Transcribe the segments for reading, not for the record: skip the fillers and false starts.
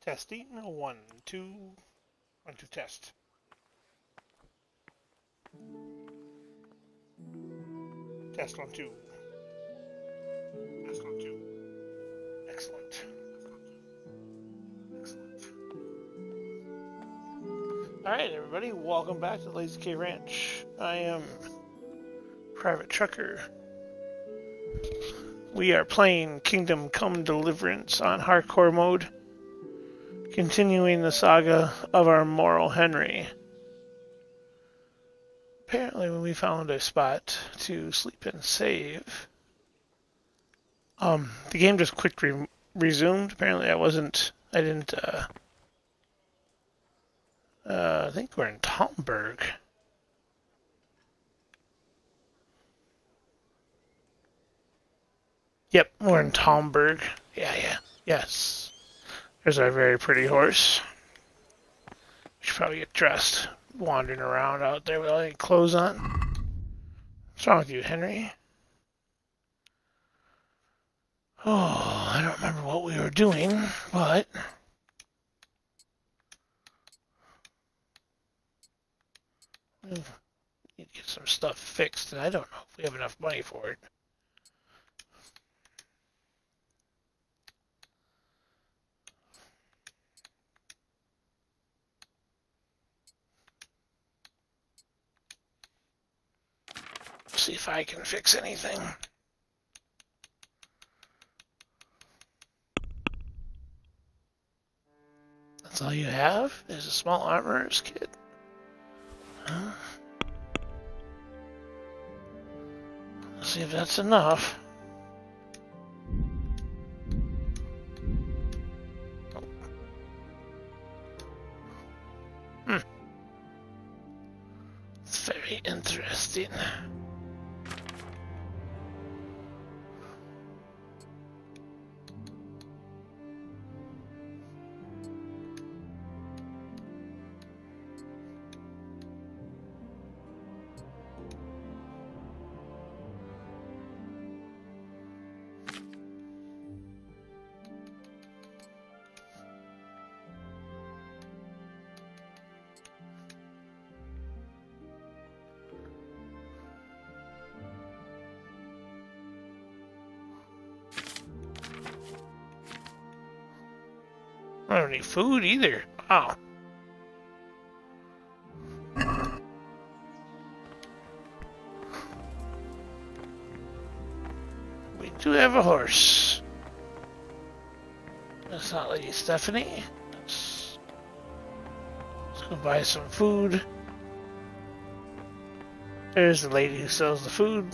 Testing. 1, 2. 1, 2, test. Test 1, 2. Test 1, 2. Excellent. Excellent. Alright, everybody, welcome back to Lazy K Ranch. I am Private Trucker. We are playing Kingdom Come Deliverance on hardcore mode, continuing the saga of our Moral Henry. Apparently, when we found a spot to sleep and save, the game just quick resumed. Apparently, I didn't, I think we're in Talmberg. Yep, we're in Talmberg. Yeah, yes. There's our very pretty horse. We should probably get dressed, wandering around out there without any clothes on. What's wrong with you, Henry? Oh, I don't remember what we were doing, but... we need to get some stuff fixed, and I don't know if we have enough money for it. See if I can fix anything. That's all you have? Is a small armorer's kit? Huh? Let's see if that's enough. It's very interesting. I don't have any food either. Wow. We do have a horse. That's not Lady Stephanie. Let's go buy some food. There's the lady who sells the food.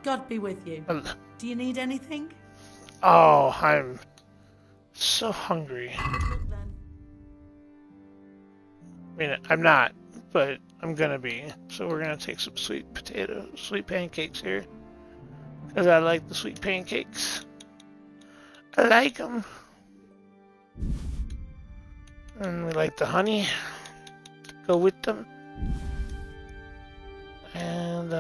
God be with you. Do you need anything? Oh, I'm so hungry. Look then. I mean, I'm not, but I'm gonna be. So we're gonna take some sweet pancakes here. Because I like the sweet pancakes. I like them. And we like the honey to go with them. And,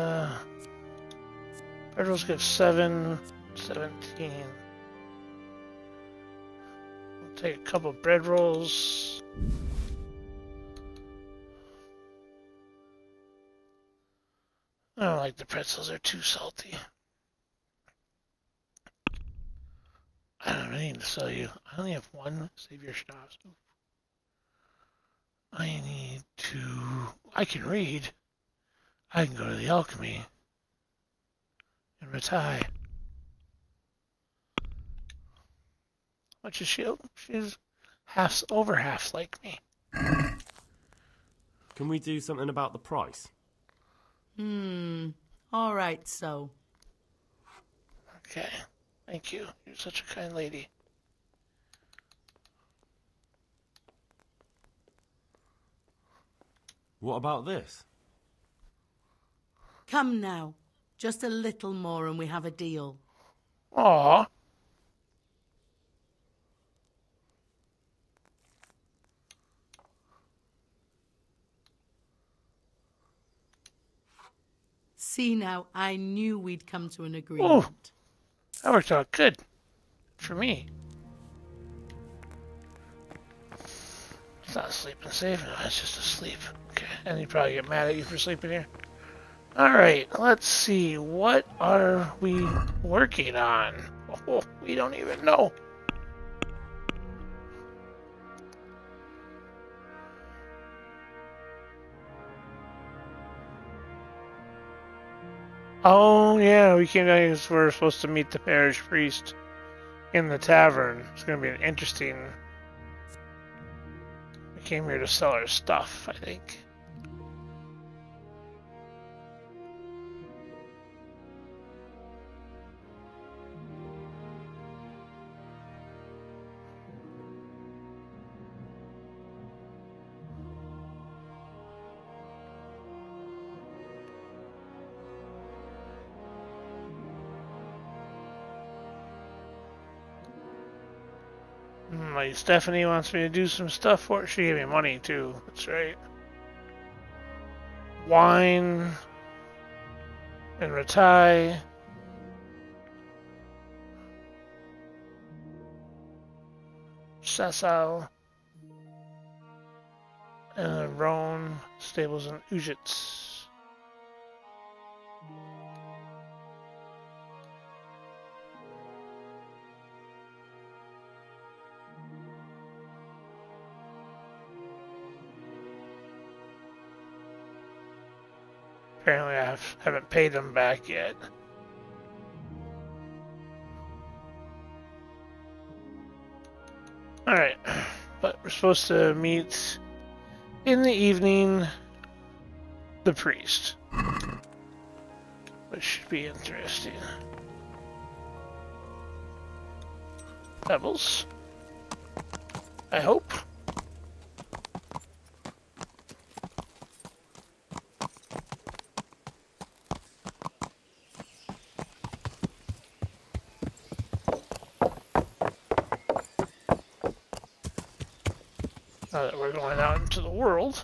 bread rolls give 7, 17. We'll take a couple of bread rolls. I don't like the pretzels, they're too salty. I don't need to sell you. I only have one. Save your schnapps. I need to... I can read. I can go to the alchemy. And retire. What's your shield? She's over half like me. Can we do something about the price? All right, so. Okay. Thank you. You're such a kind lady. What about this? Come now. Just a little more and we have a deal. Aww. See now, I knew we'd come to an agreement. That worked out good. For me. It's not sleeping safe. No, it's just asleep. Okay. And he'd probably get mad at you for sleeping here. Alright, let's see. What are we working on? Oh, we don't even know. Oh, yeah, we came down here because we're supposed to meet the parish priest in the tavern. It's going to be an interesting... We came here to sell our stuff, I think. Like Stephanie wants me to do some stuff for her. She gave me money too. That's right. Wine and retai. Sasau. And Roan. Stables and Ujits. Apparently I haven't paid them back yet. Alright, but we're supposed to meet in the evening the priest, which should be interesting. Pebbles, I hope. Now that we're going out into the world.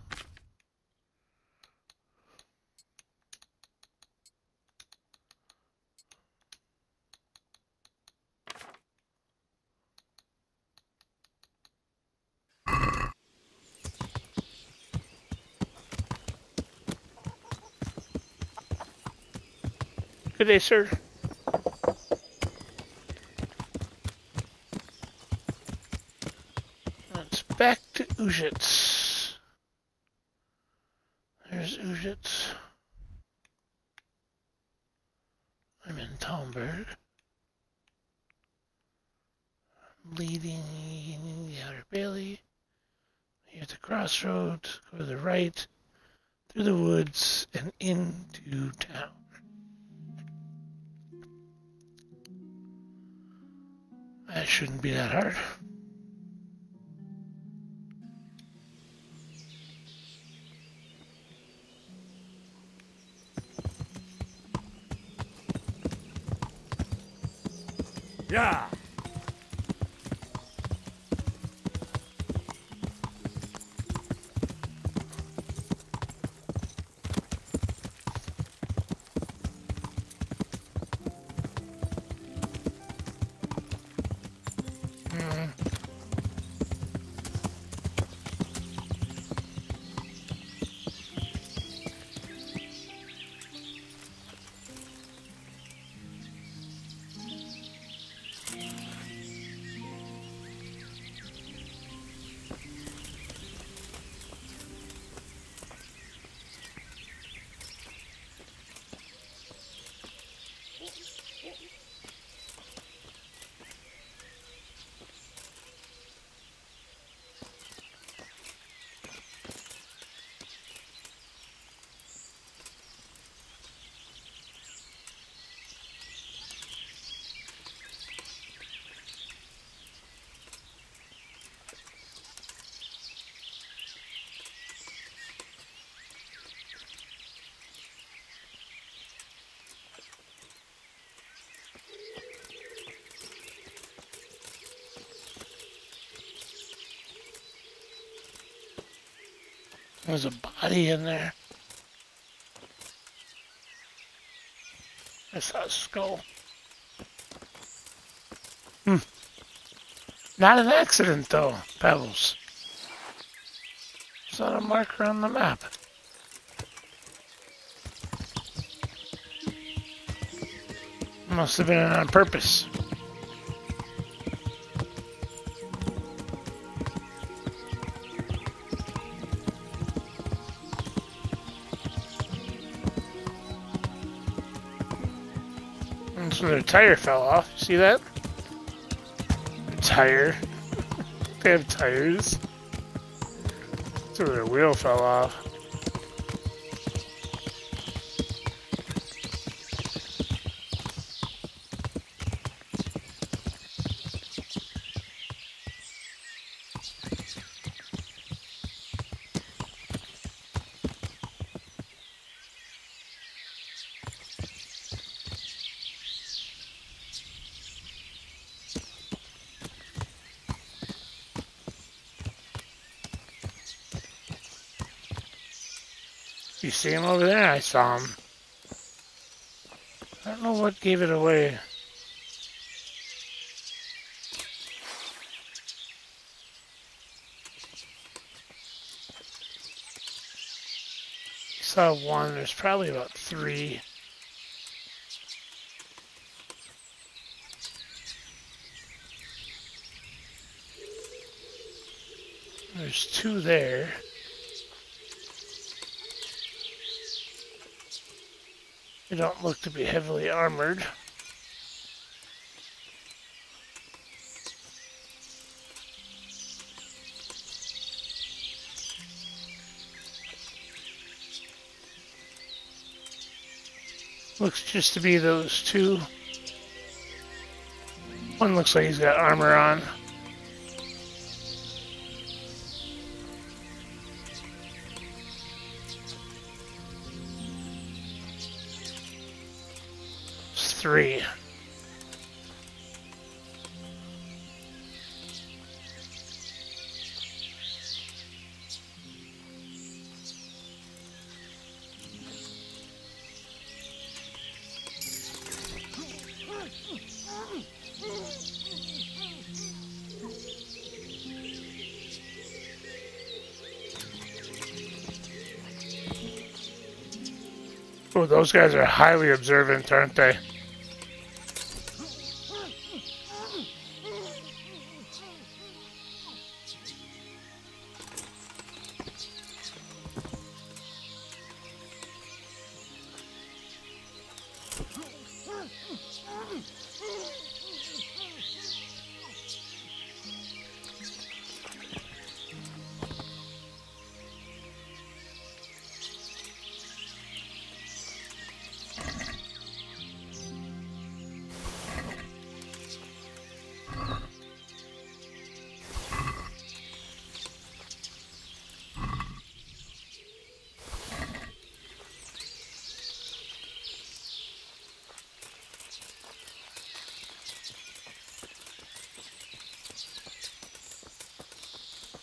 Good day, sir. Let's back to Ujits. There's Ujits. I'm in Talmberg. Leading the Outer Bailey. Here at the crossroads, go to the right, through the woods, and into town. That shouldn't be that hard. Yeah! There's a body in there. I saw a skull. Not an accident, though, Pebbles. It's not a marker on the map. Must have been on purpose. And so their tire fell off. See that? Their tire. They have tires. So their wheel fell off. You see him over there? I saw him. I don't know what gave it away. Saw one. There's probably about three. There's two there. They don't look to be heavily armored. Looks just to be those two. One looks like he's got armor on. It's three. Oh, those guys are highly observant, aren't they?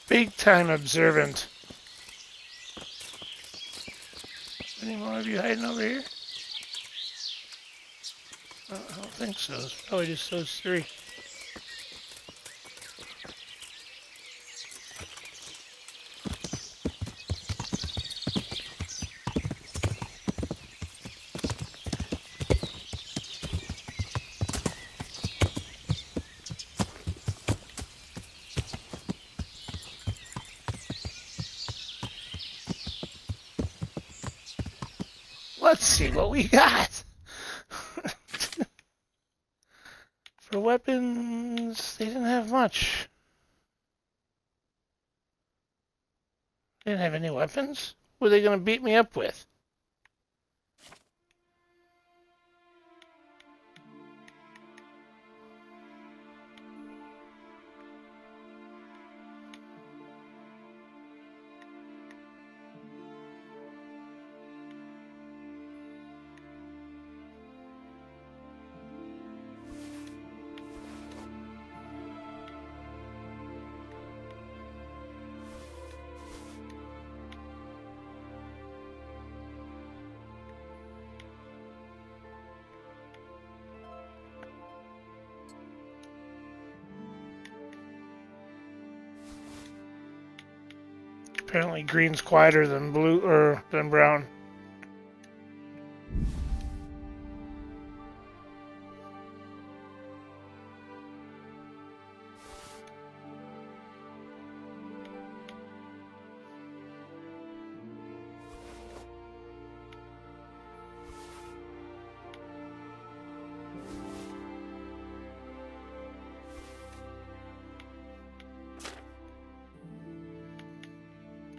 Big time observant. Any more of you hiding over here? I don't think so. It's probably just those three. Let's see what we got. For weapons, they didn't have much. They didn't have any weapons? What are they going to beat me up with? Apparently green's quieter than blue or than brown.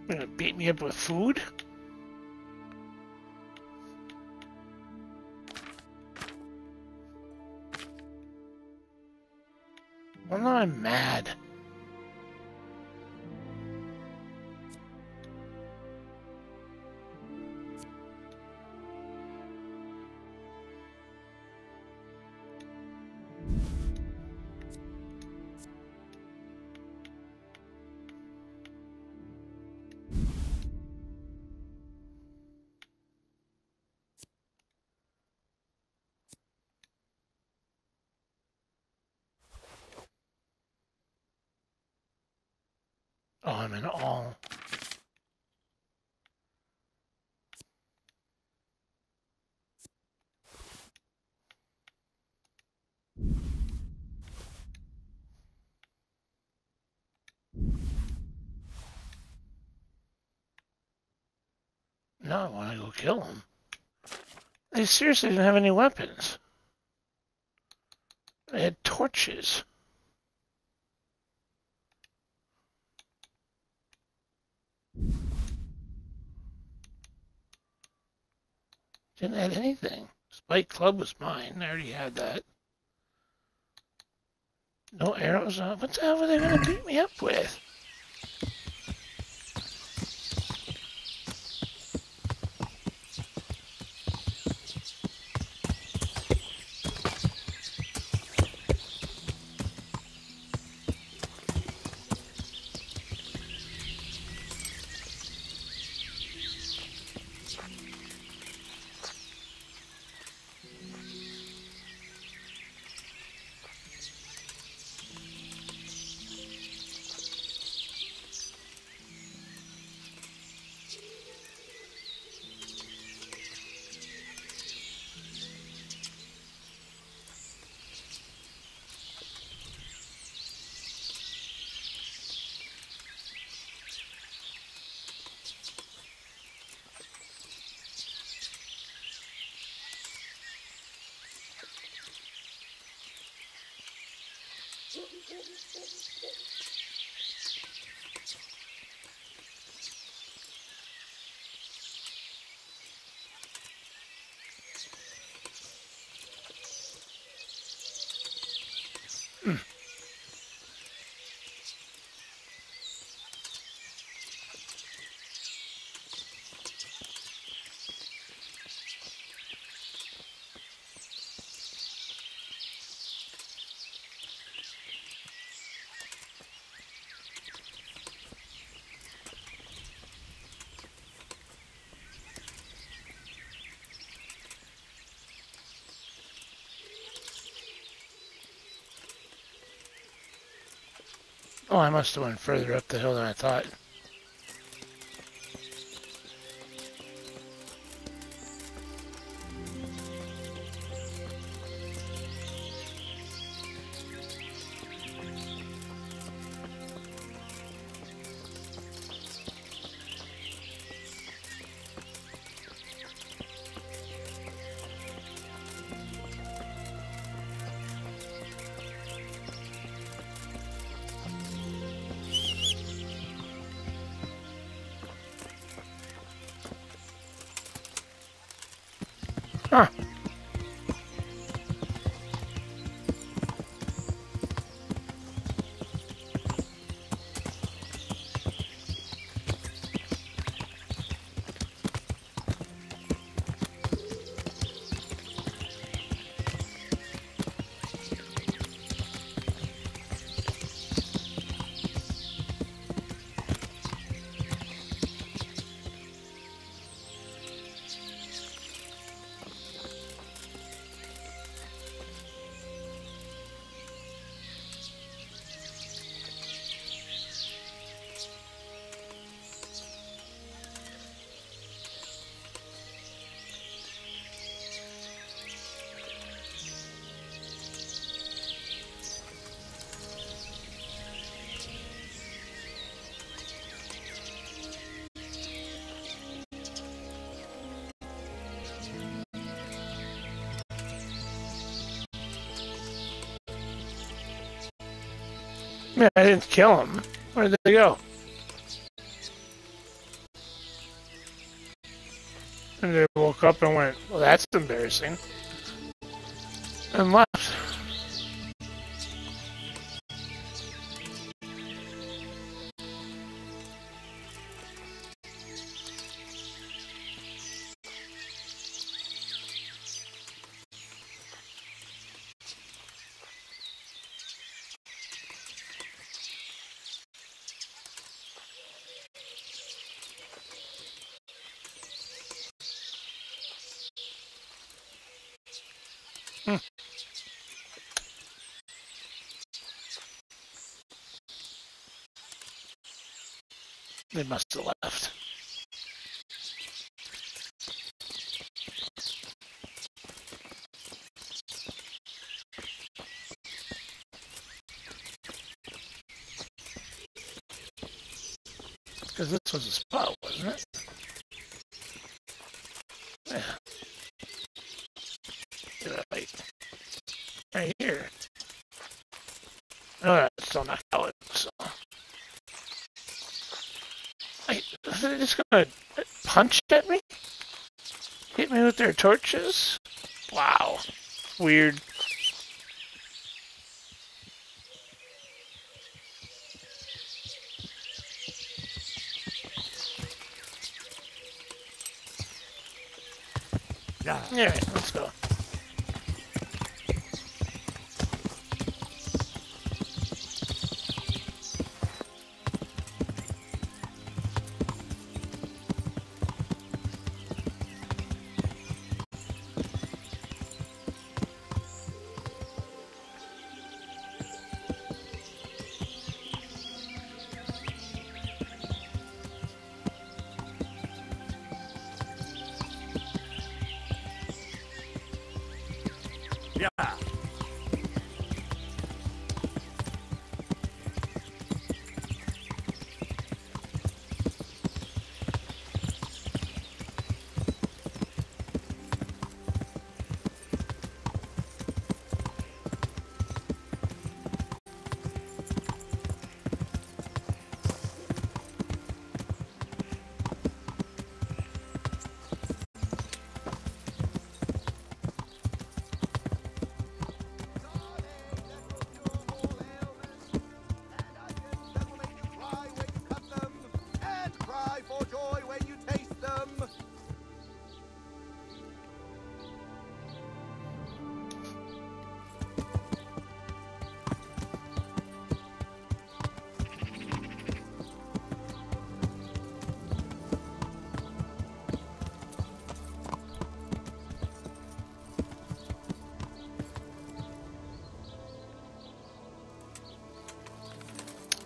You're gonna beat me up with food? Well, now I'm mad. Oh, I'm in all. No, I want to go kill him. They seriously didn't have any weapons. They had torches. Didn't have anything. Spike club was mine. I already had that. No arrows on. What the hell were they gonna beat me up with? Oh, I must have went further up the hill than I thought. Huh. Yeah, I didn't kill them. Where did they go? And they woke up and went, well, that's embarrassing. And left. They must have left. Because this was a spot, wasn't it? Yeah. Right here. Oh, that's still not valid, so. They're just gonna punch at me? Hit me with their torches? Wow. Weird. Yeah. Alright, let's go. Yeah.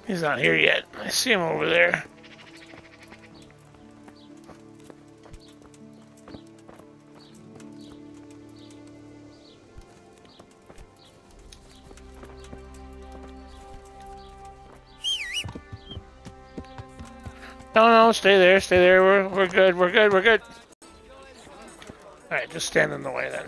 He's not here yet. I see him over there. No, stay there, stay there. We're good, we're good, we're good. Alright, just stand in the way then.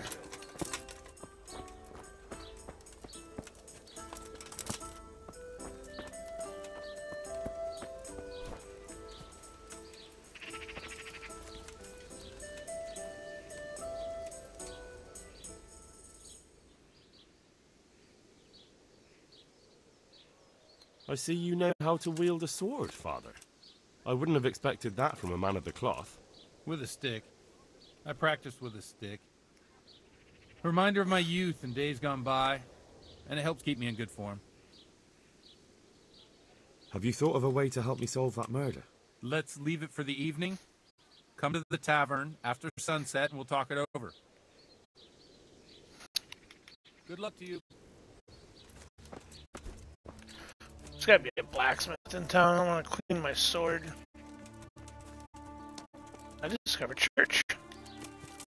I see you know how to wield a sword, Father. I wouldn't have expected that from a man of the cloth. With a stick. I practice with a stick. A reminder of my youth and days gone by, and it helps keep me in good form. Have you thought of a way to help me solve that murder? Let's leave it for the evening. Come to the tavern after sunset and we'll talk it over. Good luck to you. There's gotta be a blacksmith in town. I want to clean my sword. I discovered church.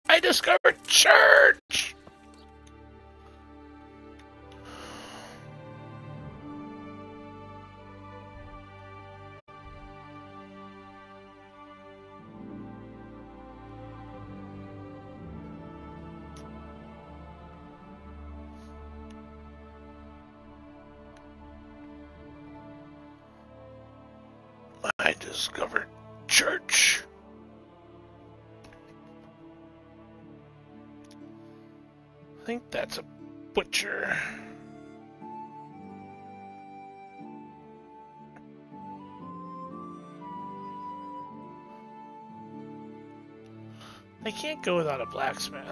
I discovered church! Undiscovered church. I think that's a butcher. I can't go without a blacksmith.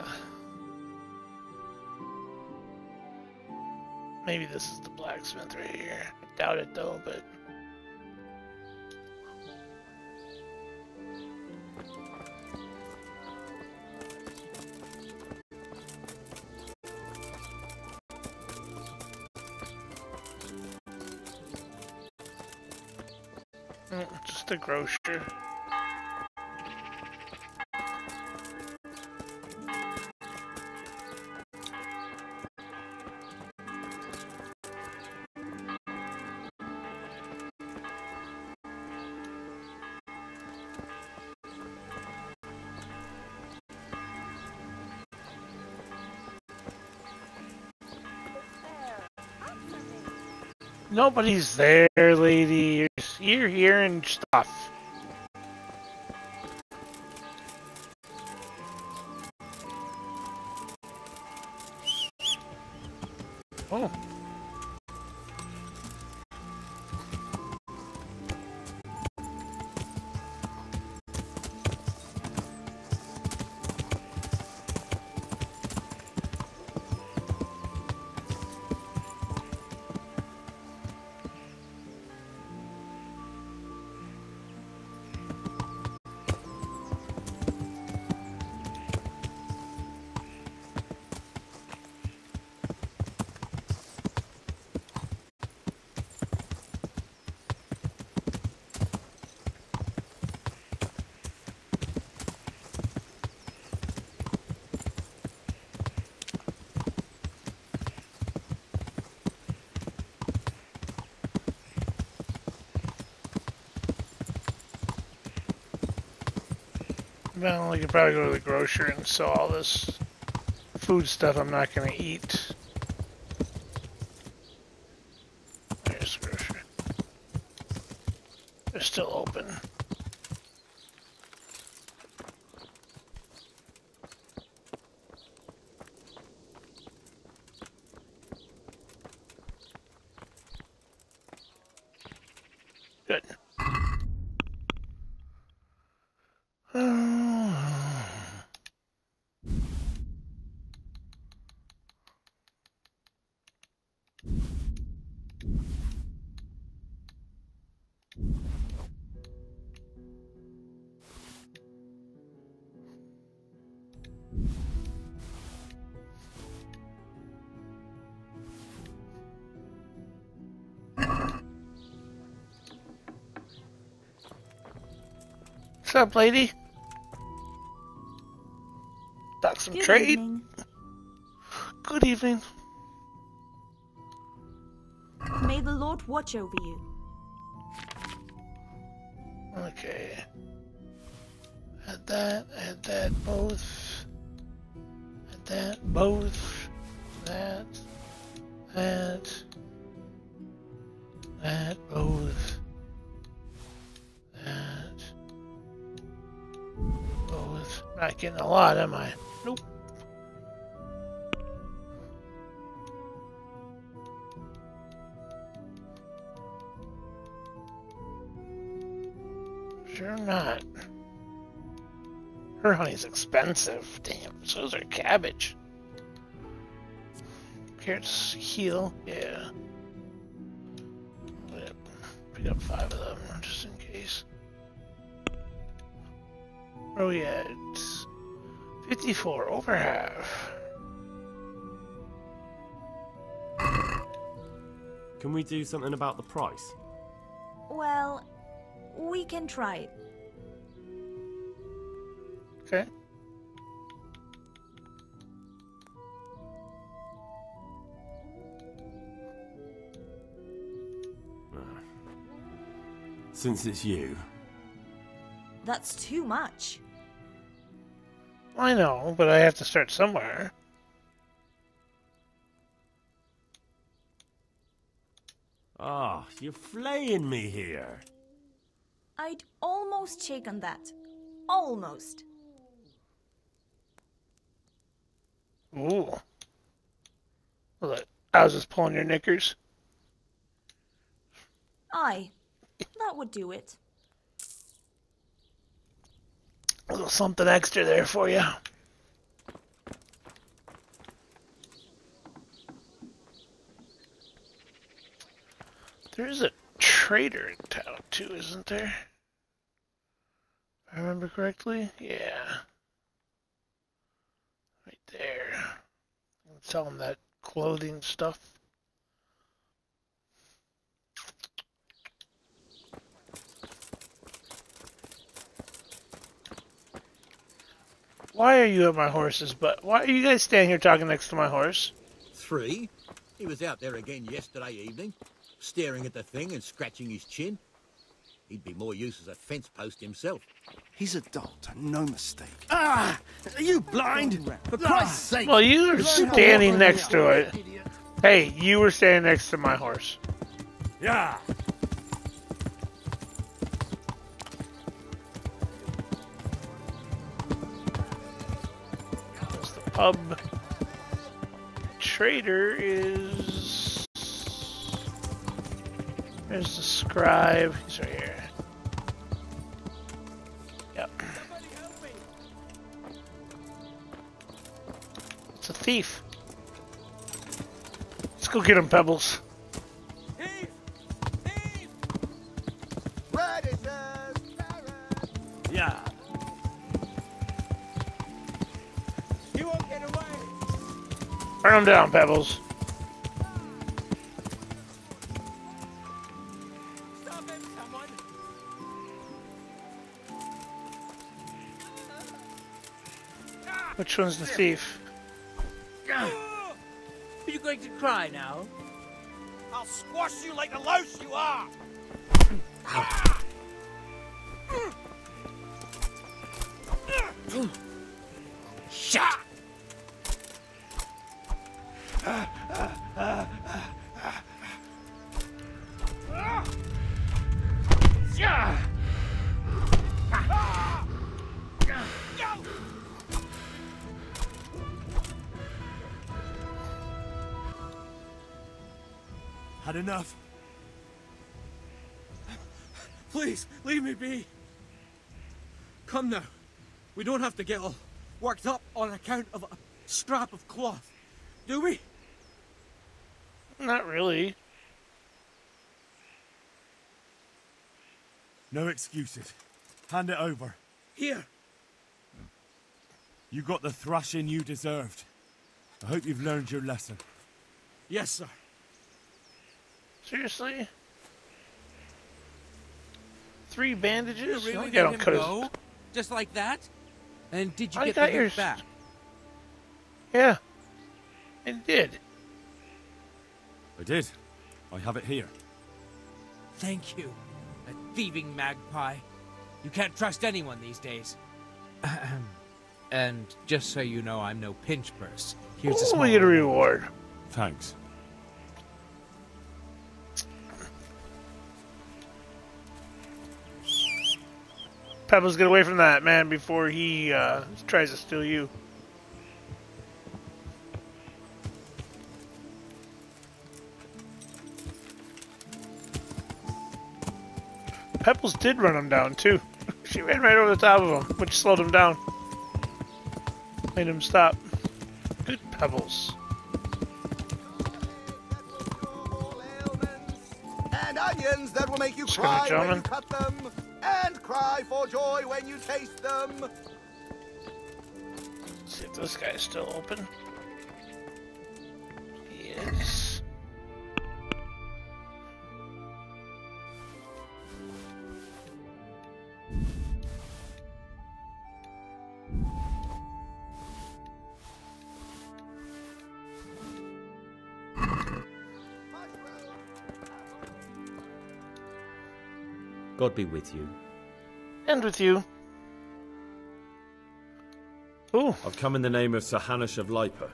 Maybe this is the blacksmith right here. I doubt it though, but... just a grocer. Nobody's there, lady. You're hearing stuff. Oh. Well, I could probably go to the grocer and sell all this food stuff I'm not going to eat. There's the grocery. They're still open. Good. What's up, lady? Got some trade? Evening. Good evening. May the Lord watch over you. Okay. Add that, both. Add that, both. That, both. That, both. Not getting a lot, am I? Nope. Sure not. Her honey's expensive. Damn, so's her cabbage. Carrots heal, yeah. Yep. Pick up 5 of them, just in case. Oh yeah, it's 54, over half. Can we do something about the price? Well, we can try it. Okay. Since it's you. That's too much. I know, but I have to start somewhere. Ah, you're flaying me here. I'd almost shake on that. Almost. Ooh. Look, I was just pulling your knickers. Aye, that would do it. A little something extra there for you. There's a trader in town too, isn't there? If I remember correctly? Yeah. Right there. I'm selling that clothing stuff. Why are you at my horse's butt? Why are you guys standing here talking next to my horse? 3. He was out there again yesterday evening, staring at the thing and scratching his chin. He'd be more use as a fence post himself. He's a doctor, no mistake. Ah! Are you blind? For Christ's sake! Well, you were standing next to it. Hey, you were standing next to my horse. Yeah. That's the pub. Trader is... There's the scribe. He's right here. Yep. It's a thief. Let's go get him, Pebbles. Thief! Thief! Radishes! Yeah. You won't get away! Burn him down, Pebbles. Stop him, someone! Which one's the thief? Are you going to cry now? I'll squash you like the louse you are! Shut! Had enough. Please, leave me be. Come now. We don't have to get all worked up on account of a scrap of cloth, do we? Not really. No excuses. Hand it over. Here. You got the thrashing you deserved. I hope you've learned your lesson. Yes, sir. Seriously? 3 bandages? You really I'll get let him him cut his... go? Just like that? And did you I get got the yours. hook back? Yeah. It did. I did. I have it here. Thank you. A thieving magpie. You can't trust anyone these days. And just so you know, I'm no pinch purse. Here's a Ooh, small we get a reward. Thanks. Pebbles, get away from that man before he tries to steal you. Pebbles did run him down too. She ran right over the top of him, which slowed him down. Made him stop. Good Pebbles. And onions that will make you Excuse me, cry when gentlemen. you cut them, and cry for joy when you taste them. Let's see if this guy's still open. He is. God be with you. And with you. Ooh. I've come in the name of Sir Hanush of Lipa.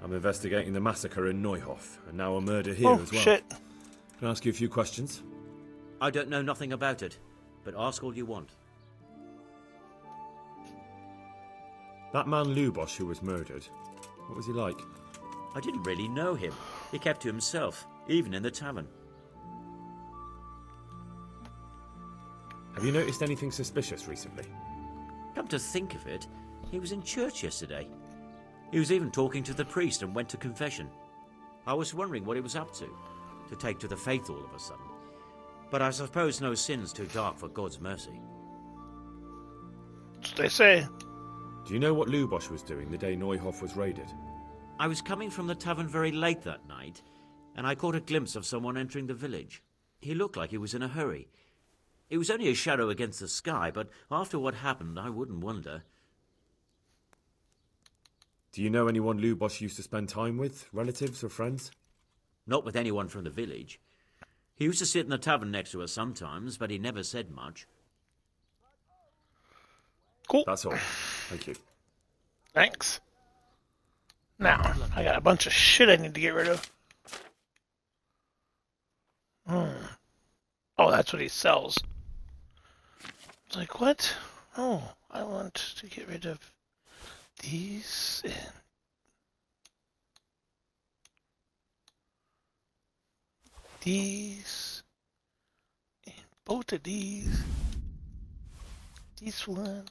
I'm investigating the massacre in Neuhof, and now a murder here Oh, as well. shit. Can I ask you a few questions? I don't know nothing about it. but ask all you want. That man Lubosh who was murdered, what was he like? I didn't really know him. He kept to himself, even in the tavern. Have you noticed anything suspicious recently? Come to think of it, he was in church yesterday. He was even talking to the priest and went to confession. I was wondering what he was up to take to the faith all of a sudden. But I suppose no sin's too dark for God's mercy. That's what they say. Do you know what Lubosh was doing the day Neuhof was raided? I was coming from the tavern very late that night, and I caught a glimpse of someone entering the village. He looked like he was in a hurry. It was only a shadow against the sky, but after what happened, I wouldn't wonder. Do you know anyone Lubosh used to spend time with? Relatives or friends? Not with anyone from the village. He used to sit in the tavern next to us sometimes, but he never said much. Cool. That's all. Thank you. Thanks. Now, I got a bunch of shit I need to get rid of. Oh, that's what he sells. It's like, what? Oh, I want to get rid of these and these and both of these. This one.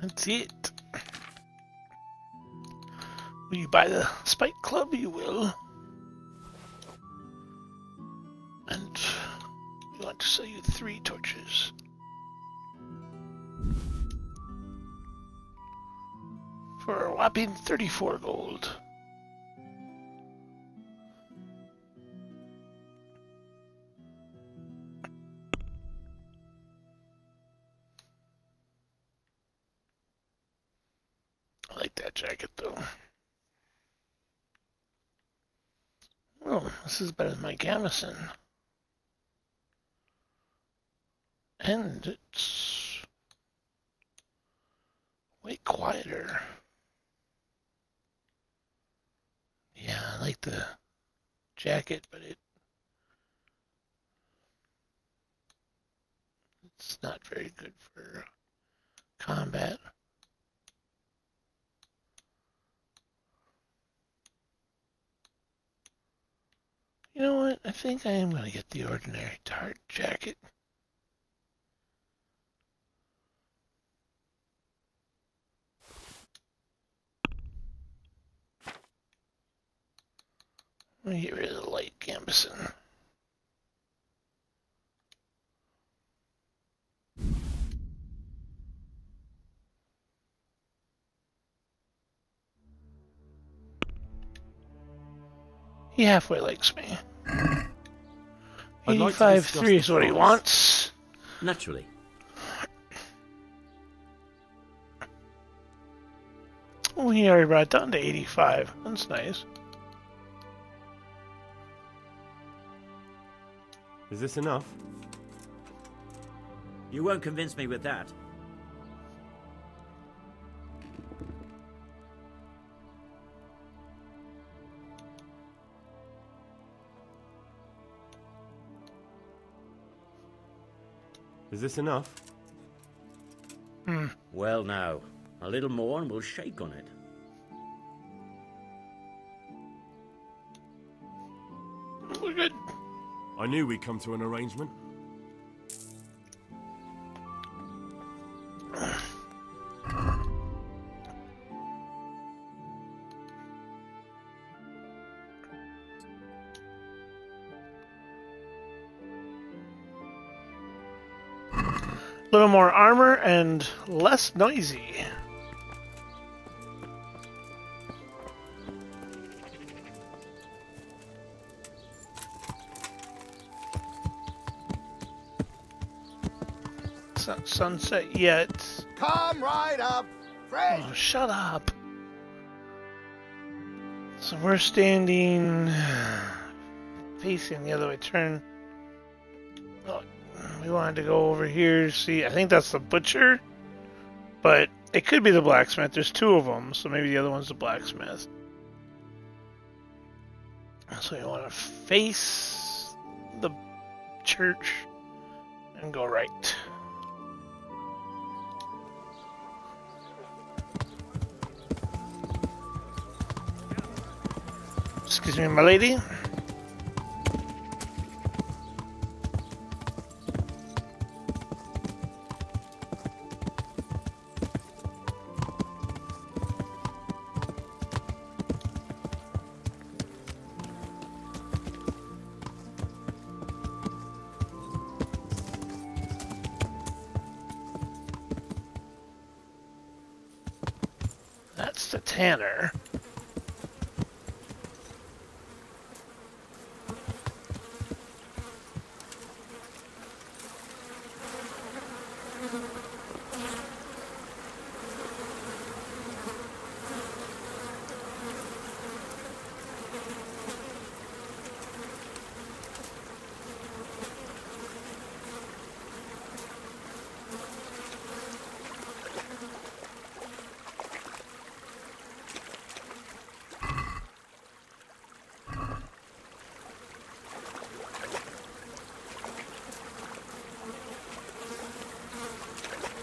That's it. Will you buy the Spike Club? You will. And we want to sell you 3 torches. For a whopping 34 gold. I like that jacket though. Oh, this is better than my gambeson. And it's way quieter. Yeah, I like the jacket, but it's not very good for combat. You know what? I think I am going to get the ordinary tart jacket. Let me get rid of the light gambeson. He halfway likes me. I'd like to 85.3 is what he price. wants. Naturally. Oh, he already brought it down to 85. That's nice. Is this enough? You won't convince me with that. Is this enough? Well now, a little more and we'll shake on it. We're good. I knew we'd come to an arrangement. A little more armor and less noisy. It's not sunset yet. Come right up, Fred. Oh, shut up. So we're standing facing the other way. Turn Oh, we wanted to go over here. See, I think that's the butcher, but it could be the blacksmith. There's two of them, so maybe the other one's the blacksmith. So you want to face the church and go right. Excuse me, my lady. That's the tanner.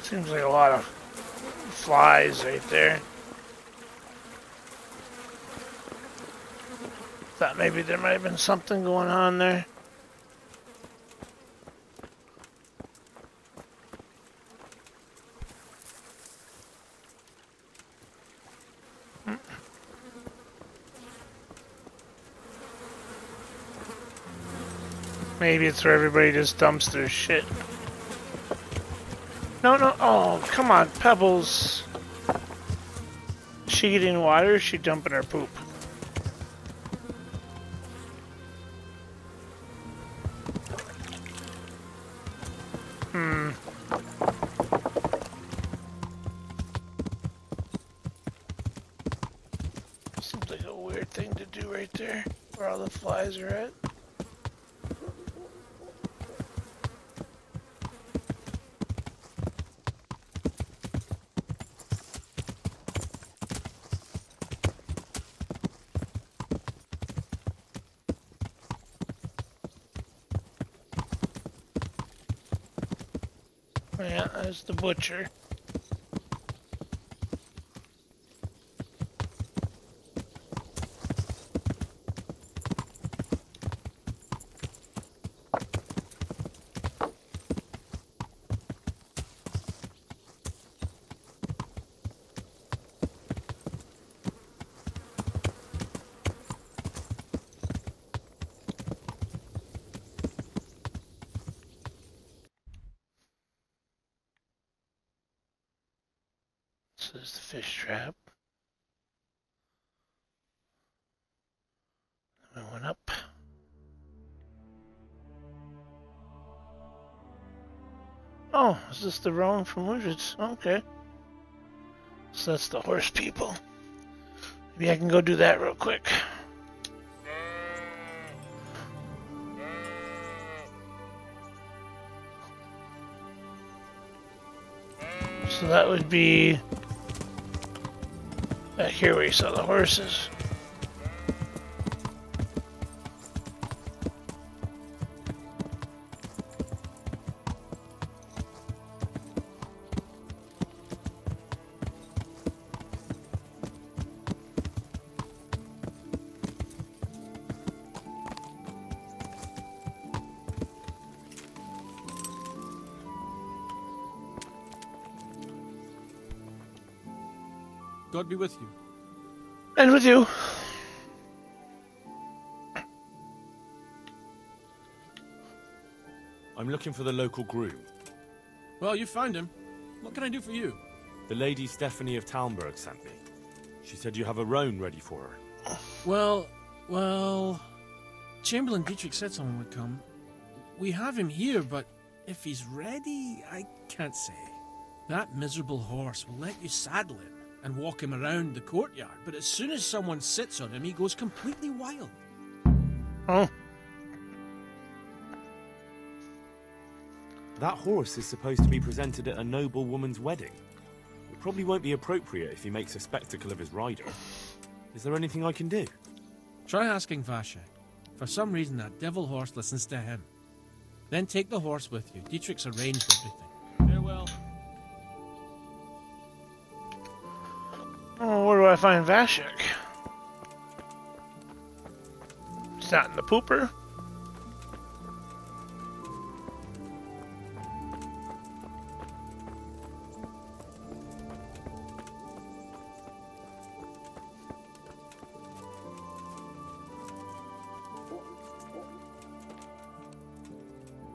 Seems like a lot of flies right there. Thought maybe there might have been something going on there. Maybe it's where everybody just dumps their shit. No, no, oh, come on, Pebbles. Is she getting water or is she dumping her poop? Seems like a weird thing to do right there, where all the flies are at. Yeah, that's the butcher. So there's the fish trap. We went up. Oh, is this the roan from Wizards? Okay. So that's the horse people. Maybe I can go do that real quick. So that would be back here where you saw the horses. God be with you. And with you. I'm looking for the local groom. Well, you found him. What can I do for you? The Lady Stephanie of Talmberg sent me. She said you have a roan ready for her. Well, Chamberlain Dietrich said someone would come. We have him here, but if he's ready, I can't say. That miserable horse will let you saddle him and walk him around the courtyard, but as soon as someone sits on him, he goes completely wild. Oh. That horse is supposed to be presented at a noble woman's wedding. It probably won't be appropriate if he makes a spectacle of his rider. Is there anything I can do? Try asking Vasha. For some reason, that devil horse listens to him. Then take the horse with you. Dietrich's arranged everything. Farewell. Oh, where do I find Vashik? He's not in the pooper.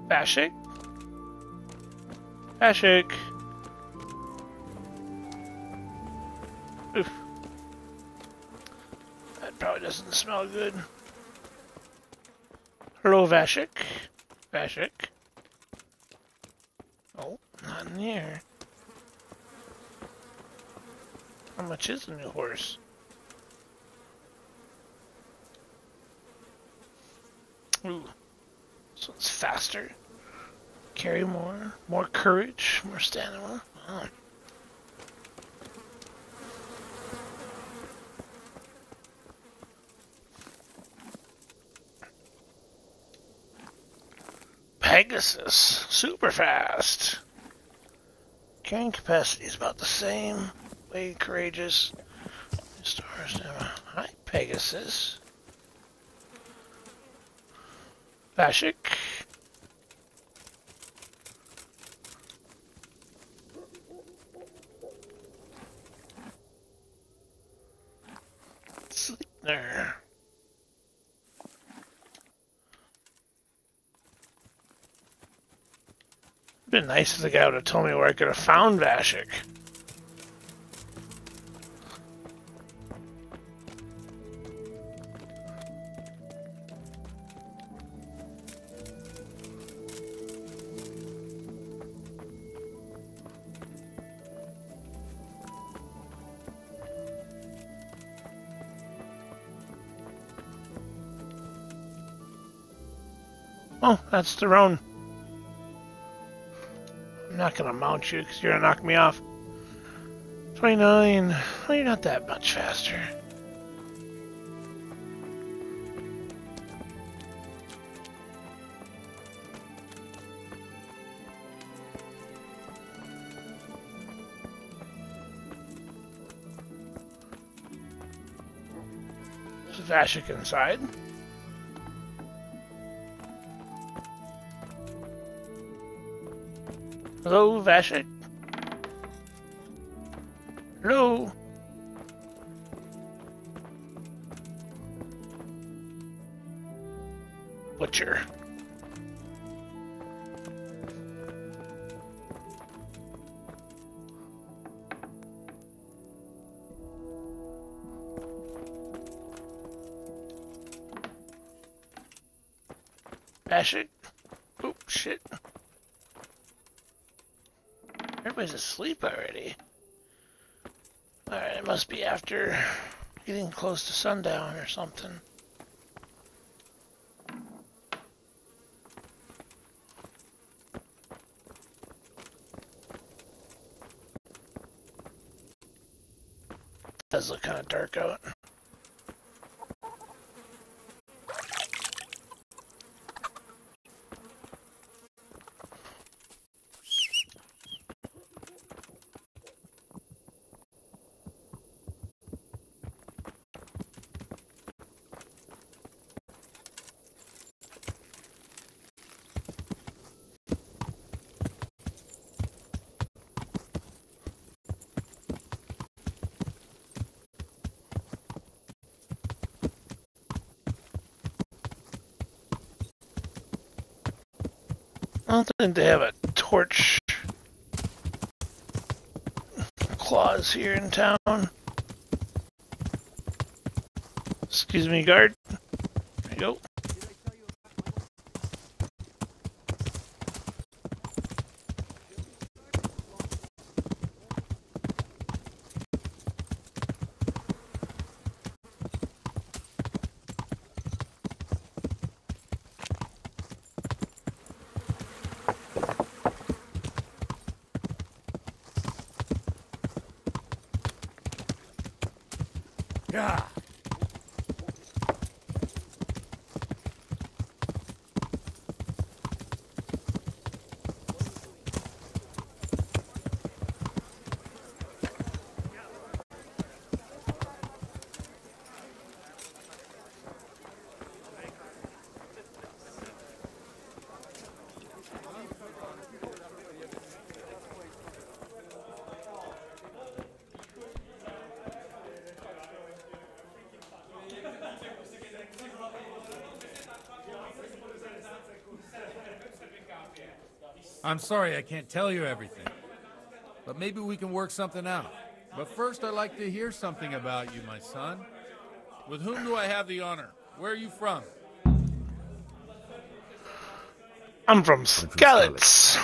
Vashik? Vashik. Oof. That probably doesn't smell good. Hello, Vashik. Vashik. Oh, not in here. How much is the new horse? Ooh. This one's faster. Carry more courage, more stamina. Oh. Pegasus, super fast. Carrying capacity is about the same. Way courageous. Stars. Hi, Pegasus. Vashik. Sleep there. It'd been nice if the guy would have told me where I could have found Vashik. Oh, that's the roan. I'm not gonna mount you because you're gonna knock me off. 29. Well, you're not that much faster. There's Vashik inside. Hello, Vashik. Hello. Butcher. Vashik. Oh, shit. Everybody's asleep already. Alright, it must be after getting close to sundown or something. It does look kind of dark out. I don't think they have a torch clause here in town. Excuse me, guard. There you go. Ah. I'm sorry I can't tell you everything, but maybe we can work something out. But first, I'd like to hear something about you, my son. With whom do I have the honor? Where are you from? I'm from Skalitz.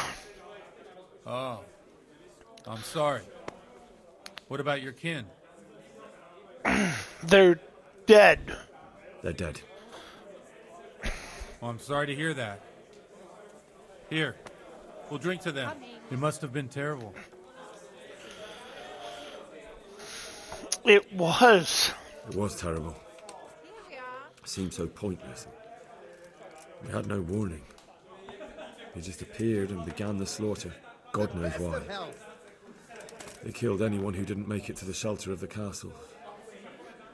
Oh, I'm sorry. What about your kin? They're dead. They're dead. Well, I'm sorry to hear that. Here, we'll drink to them. It must have been terrible. It was. It was terrible. It seemed so pointless. We had no warning. They just appeared and began the slaughter. God knows why. They killed anyone who didn't make it to the shelter of the castle.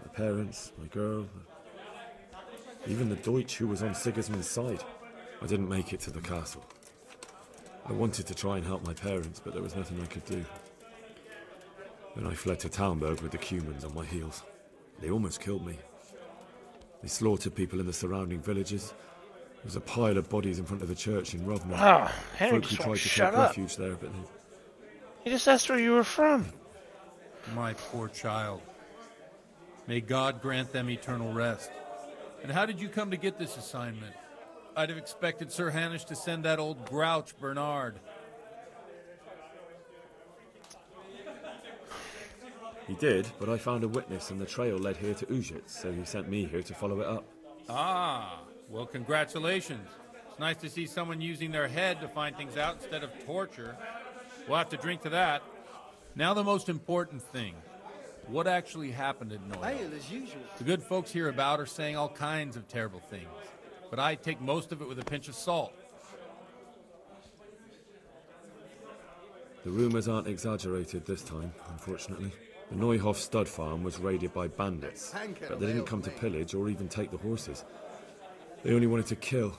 My parents, my girl, even the Deutsch who was on Sigismund's side. I didn't make it to the castle. I wanted to try and help my parents, but there was nothing I could do. Then I fled to Talmberg with the Cumans on my heels. They almost killed me. They slaughtered people in the surrounding villages. There was a pile of bodies in front of the church in Rovno. Oh, Henry Folk who just tried won't to shut take up. refuge there, but they... He just asked where you were from. My poor child. May God grant them eternal rest. And how did you come to get this assignment? I'd have expected Sir Hanish to send that old grouch, Bernard. He did, but I found a witness and the trail led here to Ujitz, so he sent me here to follow it up. Ah, well, congratulations. It's nice to see someone using their head to find things out instead of torture. We'll have to drink to that. Now the most important thing. What actually happened at Noel? As usual. The good folks hereabout are saying all kinds of terrible things, but I take most of it with a pinch of salt. The rumours aren't exaggerated this time, unfortunately. The Neuhof stud farm was raided by bandits, but they didn't come to pillage or even take the horses. They only wanted to kill.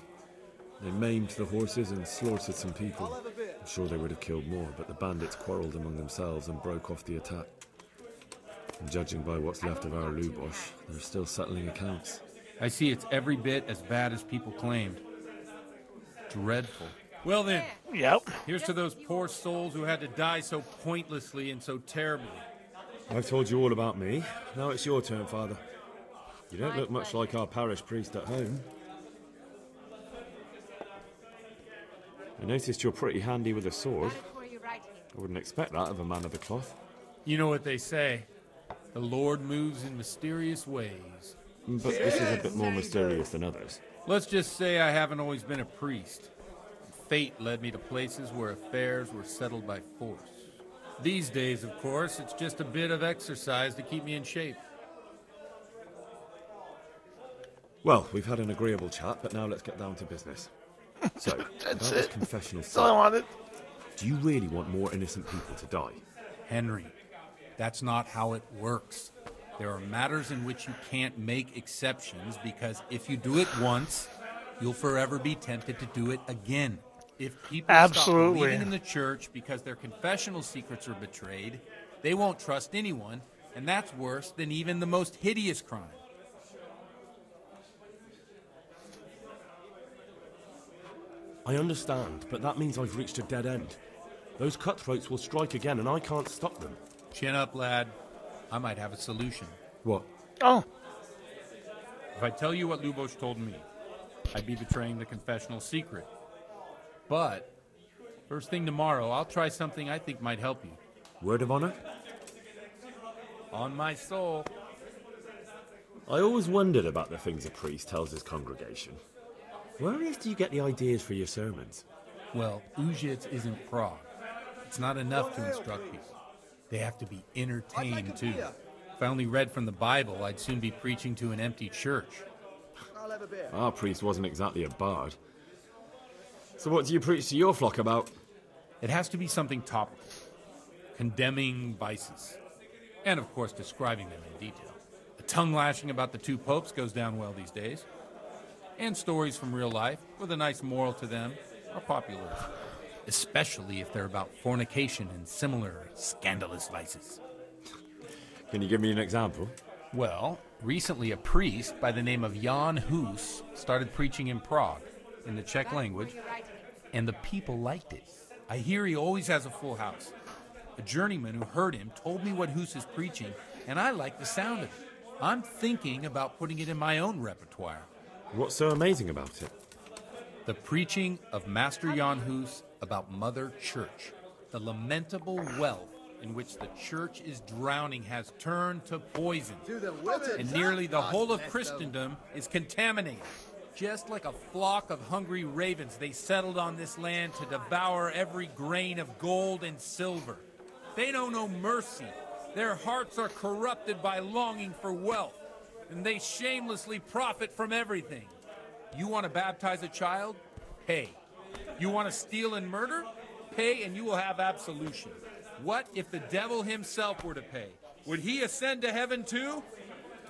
They maimed the horses and slaughtered some people. I'm sure they would have killed more, but the bandits quarrelled among themselves and broke off the attack. And judging by what's left of our Lubosh, they're still settling accounts. I see it's every bit as bad as people claimed. Dreadful. Well then, Yep. here's to those poor souls who had to die so pointlessly and so terribly. I've told you all about me. Now it's your turn, Father. You don't look much like our parish priest at home. I noticed you're pretty handy with a sword. I wouldn't expect that of a man of the cloth. You know what they say. The Lord moves in mysterious ways. But this is a bit more mysterious than others. Let's just say I haven't always been a priest. Fate led me to places where affairs were settled by force. These days, of course, it's just a bit of exercise to keep me in shape. Well, we've had an agreeable chat, but now let's get down to business. So, That's about this it. confessional That's all I wanted. do you really want more innocent people to die? Henry, that's not how it works. There are matters in which you can't make exceptions because if you do it once, you'll forever be tempted to do it again. If people stop believing in the church because their confessional secrets are betrayed, they won't trust anyone, and that's worse than even the most hideous crime. I understand, but that means I've reached a dead end. Those cutthroats will strike again, and I can't stop them. Chin up, lad. I might have a solution. What? Oh. If I tell you what Lubosh told me, I'd be betraying the confessional secret. But, first thing tomorrow, I'll try something I think might help you. Word of honor? On my soul. I always wondered about the things a priest tells his congregation. Where on earth do you get the ideas for your sermons? Well, Ujitz isn't Prague. It's not enough to instruct people. They have to be entertained, too. If I only read from the Bible, I'd soon be preaching to an empty church. I'll have a beer. Our priest wasn't exactly a bard. So what do you preach to your flock about? It has to be something topical, condemning vices, and of course describing them in detail. A tongue lashing about the two popes goes down well these days, and stories from real life with a nice moral to them are popular, especially if they're about fornication and similar scandalous vices. Can you give me an example? Well, recently a priest by the name of Jan Hus started preaching in Prague, in the Czech language, and the people liked it. I hear he always has a full house. A journeyman who heard him told me what Hus is preaching, and I like the sound of it. I'm thinking about putting it in my own repertoire. What's so amazing about it? The preaching of Master Jan Hus about Mother Church. The lamentable wealth in which the church is drowning has turned to poison. And nearly the whole of Christendom is contaminated. Just like a flock of hungry ravens, they settled on this land to devour every grain of gold and silver. They know no mercy. Their hearts are corrupted by longing for wealth, and they shamelessly profit from everything. You want to baptize a child? Pay. You want to steal and murder? Pay and you will have absolution. What if the devil himself were to pay? Would he ascend to heaven too?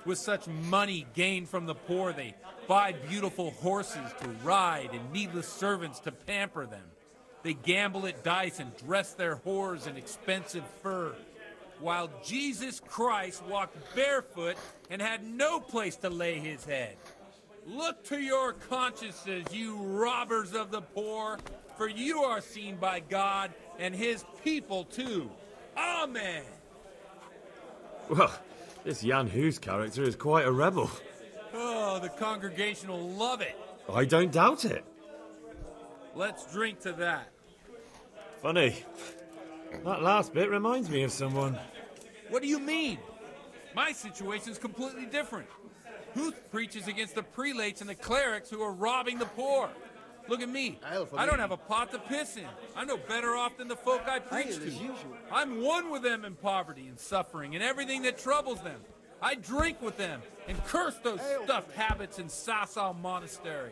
With such money gained from the poor, they buy beautiful horses to ride and needless servants to pamper them. They gamble at dice and dress their whores in expensive fur, while Jesus Christ walked barefoot and had no place to lay his head. Look to your consciences, you robbers of the poor, for you are seen by God and his people too. Amen. Well, this Jan Hus character is quite a rebel. Oh, the congregation will love it. I don't doubt it. Let's drink to that. Funny. That last bit reminds me of someone. What do you mean? My situation's completely different. Huth preaches against the prelates and the clerics who are robbing the poor. Look at me. I don't have a pot to piss in. I'm no better off than the folk I preach to. I'm one with them in poverty and suffering and everything that troubles them. I drink with them and curse those stuffed habits in Sasau Monastery.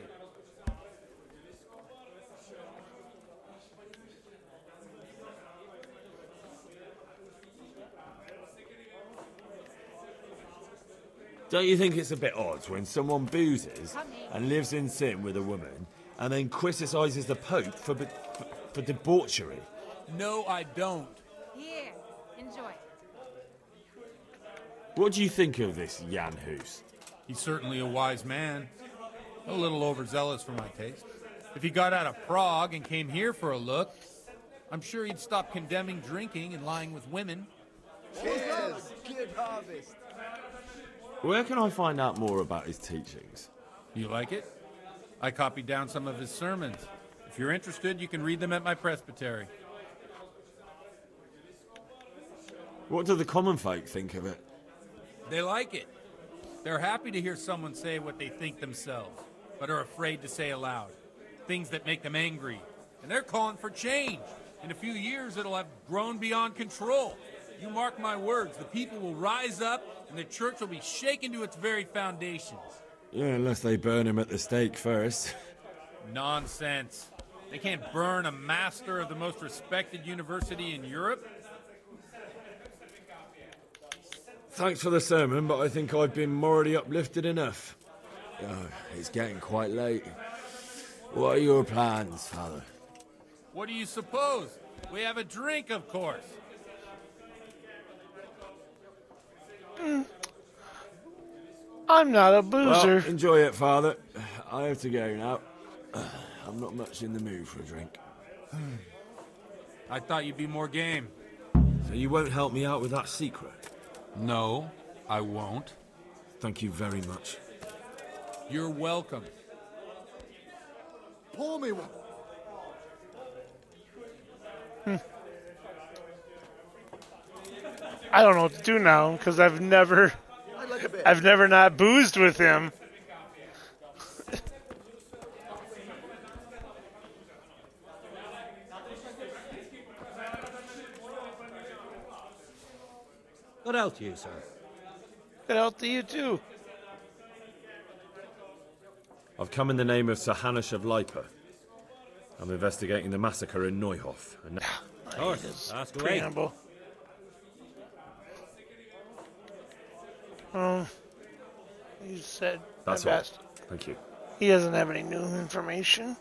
Don't you think it's a bit odd when someone boozes and lives in sin with a woman and then criticises the Pope for debauchery? No, I don't. Here, enjoy. What do you think of this Jan Hus? He's certainly a wise man. A little overzealous for my taste. If he got out of Prague and came here for a look, I'm sure he'd stop condemning drinking and lying with women. Cheers! Good harvest! Where can I find out more about his teachings? You like it? I copied down some of his sermons. If you're interested, you can read them at my presbytery. What do the common folk think of it? They like it. They're happy to hear someone say what they think themselves, but are afraid to say aloud. Things that make them angry. And they're calling for change. In a few years, it'll have grown beyond control. You mark my words, the people will rise up and the church will be shaken to its very foundations. Yeah, unless they burn him at the stake first. Nonsense. They can't burn a master of the most respected university in Europe. Thanks for the sermon, but I think I've been morally uplifted enough. Oh, it's getting quite late. What are your plans, Father? What do you suppose? We have a drink, of course. I'm not a boozer. Well, enjoy it, Father. I have to go now. I'm not much in the mood for a drink. I thought you'd be more game. So you won't help me out with that secret? No, I won't. Thank you very much. You're welcome. Pour me one. I don't know what to do now because I've never not boozed with him. What else do you, sir? Good health to you too. I've come in the name of Sir Hanush of Lipa. I'm investigating the massacre in Neuhof. And Ask away. Preamble. You said that's my all. best. Thank you. He doesn't have any new information.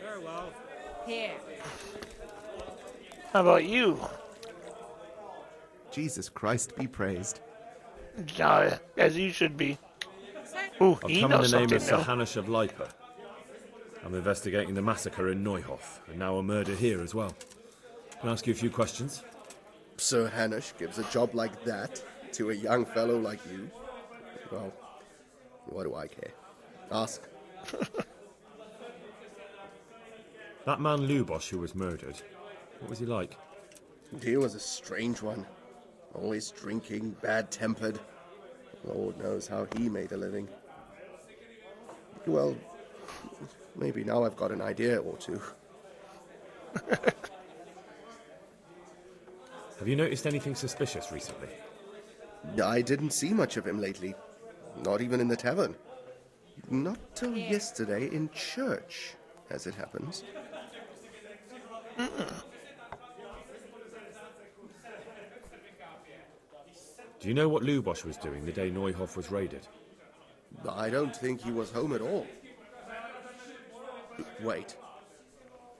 Farewell. Here. How about you? Jesus Christ be praised. As you should be. Ooh, I've he come in knows the name something of Sir new. Hanush of Lipa. I'm investigating the massacre in Neuhof, and now a murder here as well. Can I ask you a few questions? Sir Hanush gives a job like that to a young fellow like you? Well, what do I care? Ask. That man Lubosh who was murdered, what was he like? He was a strange one. Always drinking, bad-tempered. Lord knows how he made a living. Well, maybe now I've got an idea or two. Have you noticed anything suspicious recently? I didn't see much of him lately. Not even in the tavern. Not till yesterday in church, as it happens. Do you know what Lubosh was doing the day Neuhof was raided? I don't think he was home at all. Wait.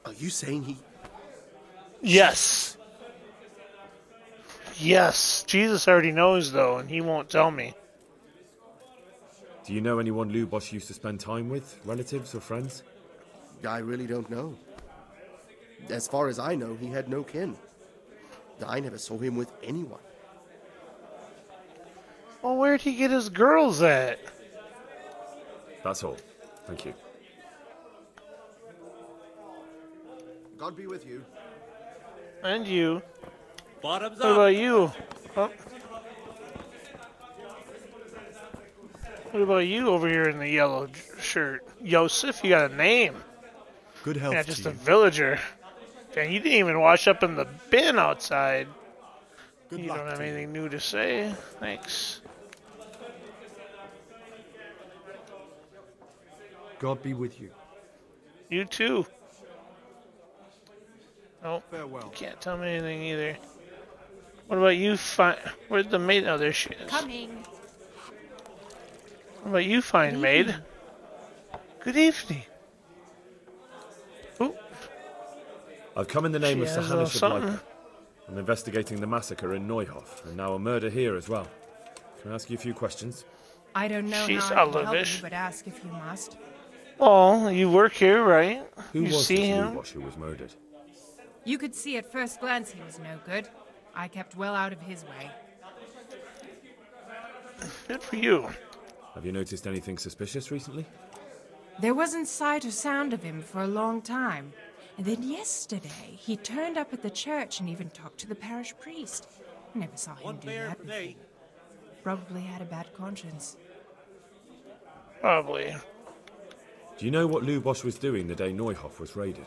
Are you saying he... Yes. Yes. Jesus already knows, though, and he won't tell me. Do you know anyone Lubosh used to spend time with? Relatives or friends? I really don't know. As far as I know, he had no kin. I never saw him with anyone. Well, where'd he get his girls at? That's all. Thank you. God be with you. And you. Bottoms What up. about you? Oh. What about you over here in the yellow shirt? Yosef, you got a name. Good health Yeah, to just you. a villager. Dang, you didn't even wash up in the bin outside. Good You luck don't have to you. anything new to say. Thanks. God be with you. You too. Nope. Farewell. You can't tell me anything either. What about you, where's the maid? Oh, there she is. Coming. What about you, fine Good maid? evening. Good evening. Ooh, I've come in the name she of Sir has a little Hanush of something. Lipa. I'm investigating the massacre in Neuhof, and now a murder here as well. Can I ask you a few questions? I don't know She's how I can help Olivish. you, but ask if you must. Well, you work here, right? Who you was see this him? Lubosh who was murdered? You could see at first glance he was no good. I kept well out of his way. Good for you. Have you noticed anything suspicious recently? There wasn't sight or sound of him for a long time. And then yesterday, he turned up at the church and even talked to the parish priest. Never saw him One do bear that for me. before. Probably had a bad conscience. Probably. Do you know what Lubosh was doing the day Neuhof was raided?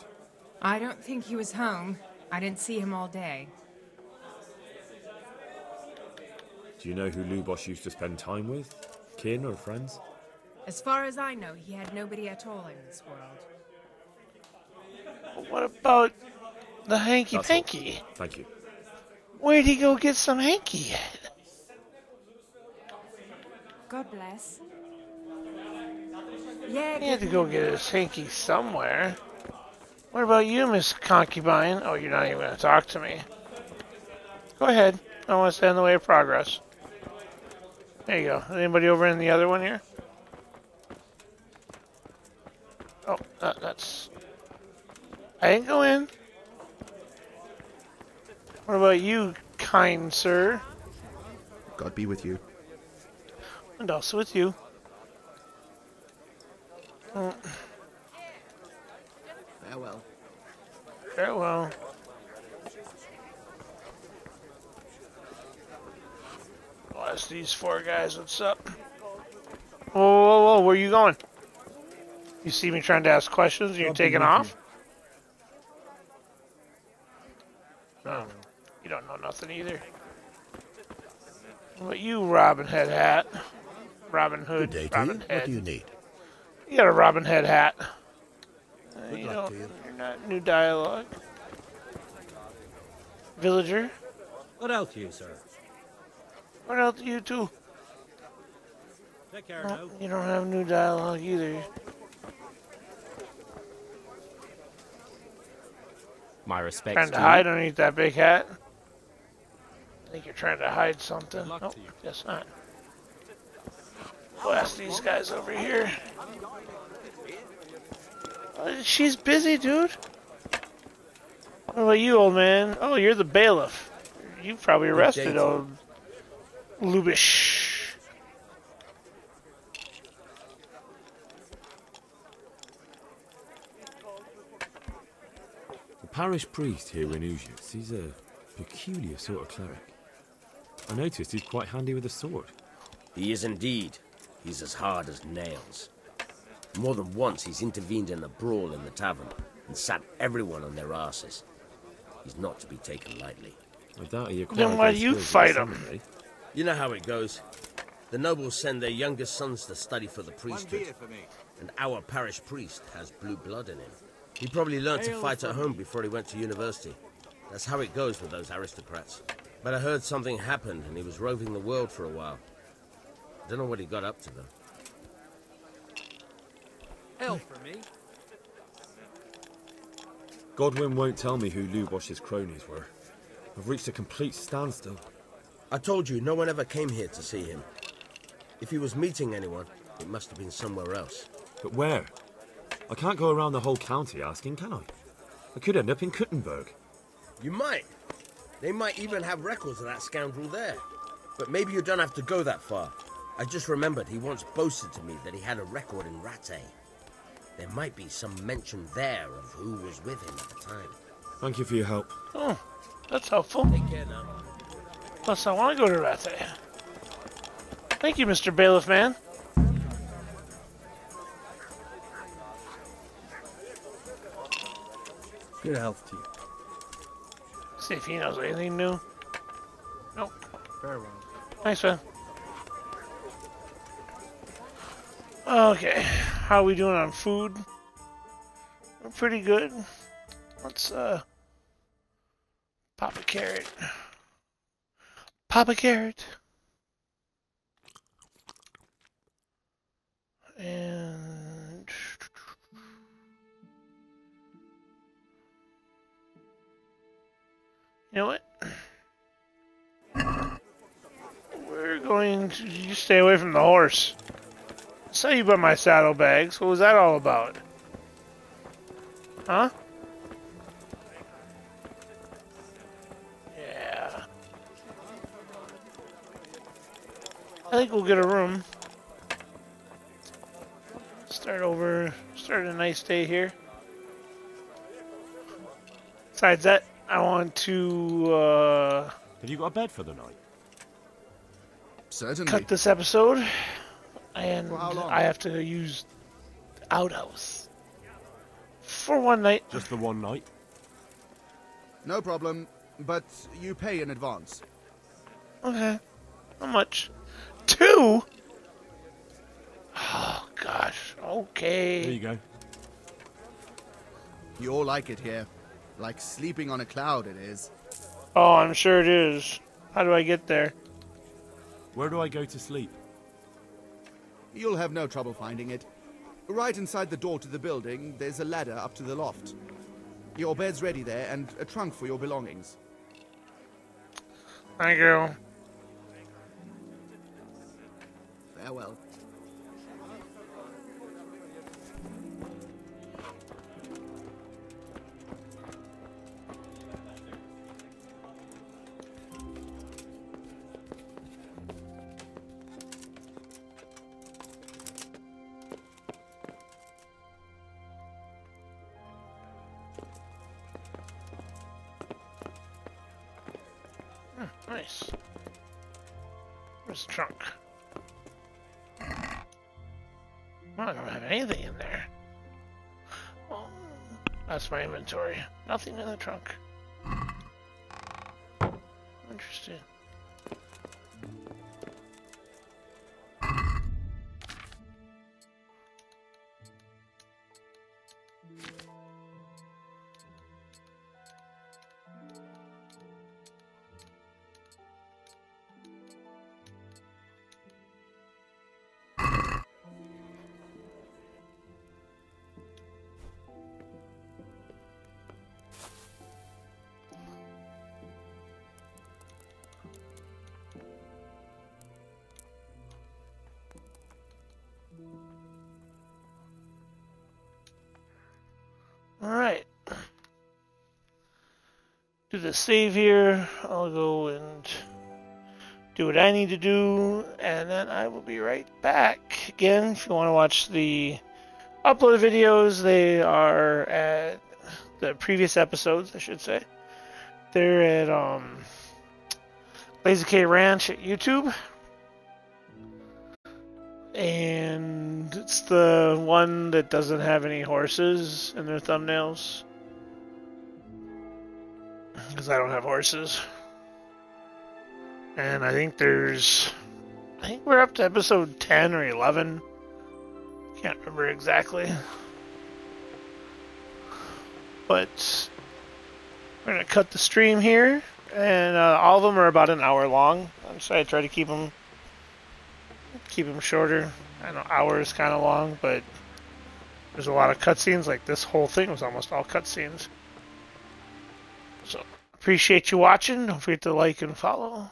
I don't think he was home. I didn't see him all day. Do you know who Lubosh used to spend time with? Kin or friends? As far as I know, he had nobody at all in this world. What about the That's all. hanky-panky? Thank you. Where'd he go get some hanky at? God bless. Yeah, He had to go get his hanky somewhere. What about you, Miss Concubine? Oh, you're not even going to talk to me. Go ahead. I don't want to stand in the way of progress. There you go. Anybody over in the other one here? Oh, that's... I didn't go in. What about you, kind sir? God be with you. And also with you. Oh, Farewell. farewell. I'll ask these four guys what's up. Whoa, whoa, whoa, where you going? You see me trying to ask questions and you're God be taking with off? No, you don't know nothing either. What you, Robin Hood hat? Robin Hood. Good day to Robin you. Head. What do you need? You got a Robin Hood hat. Good You luck don't, to you. You're not new dialogue. Villager. What else you, sir? What else you too? Take care No, now. you don't have new dialogue either. My respects Trying to to hide you. underneath that big hat. I think you're trying to hide something. Good luck Nope, to you. guess not. We'll ask these guys over here. She's busy, dude. What about you, old man? Oh, you're the bailiff. You probably arrested old Lubish. The parish priest here in Ujius, he's a peculiar sort of cleric. I noticed he's quite handy with a sword. He is indeed. He's as hard as nails. More than once he's intervened in a brawl in the tavern and sat everyone on their asses. He's not to be taken lightly. I doubt he Then why do you fight him? You know how it goes. The nobles send their youngest sons to study for the priesthood, and our parish priest has blue blood in him. He probably learned to fight at home before he went to university. That's how it goes with those aristocrats. But I heard something happened and he was roving the world for a while. Don't know what he got up to though. Hell for me. Godwin won't tell me who Lubosh's cronies were. I've reached a complete standstill. I told you, no one ever came here to see him. If he was meeting anyone, it must have been somewhere else. But where? I can't go around the whole county asking, can I? I could end up in Kuttenberg. You might. They might even have records of that scoundrel there. But maybe you don't have to go that far. I just remembered he once boasted to me that he had a record in Rattay. There might be some mention there of who was with him at the time. Thank you for your help. Oh, that's helpful. Take care now. Plus, I want to go to Rattay. Thank you, Mr. Bailiff Man. Good health to you. See if he knows anything new. Nope. Farewell. Thanks, man. Okay, how are we doing on food? We're pretty good. Let's pop a carrot. Pop a carrot. And you know what? We're going to... You stay away from the horse. I saw you by my saddlebags. What was that all about? Huh? Yeah. I think we'll get a room. Start a nice day here. Besides that, I want to, Have you got a bed for the night? Certainly. cut this episode. And For how long? I have to use outhouse. For one night. Just the one night? No problem, but you pay in advance. Okay. How much? 2? Oh, gosh. Okay. There you go. You all like it here. Like sleeping on a cloud, it is. Oh, I'm sure it is. How do I get there? Where do I go to sleep? You'll have no trouble finding it. Right inside the door to the building, there's a ladder up to the loft. Your bed's ready there, and a trunk for your belongings. Thank you. Farewell. Nice. Where's the trunk? Well, I don't have anything in there. Well, that's my inventory. Nothing in the trunk. Interesting. do the save here. I'll go and do what I need to do, and then I will be right back. Again, if you want to watch the uploaded videos, they are at the previous episodes, I should say. They're at Lazy K Ranch at YouTube. And it's the one that doesn't have any horses in their thumbnails. Because I don't have horses. And I think we're up to episode 10 or 11. Can't remember exactly. But we're going to cut the stream here. And all of them are about an hour long. So I try to keep them shorter. I know hour is kind of long, but there's a lot of cutscenes. Like this whole thing was almost all cutscenes. So appreciate you watching. Don't forget to like and follow.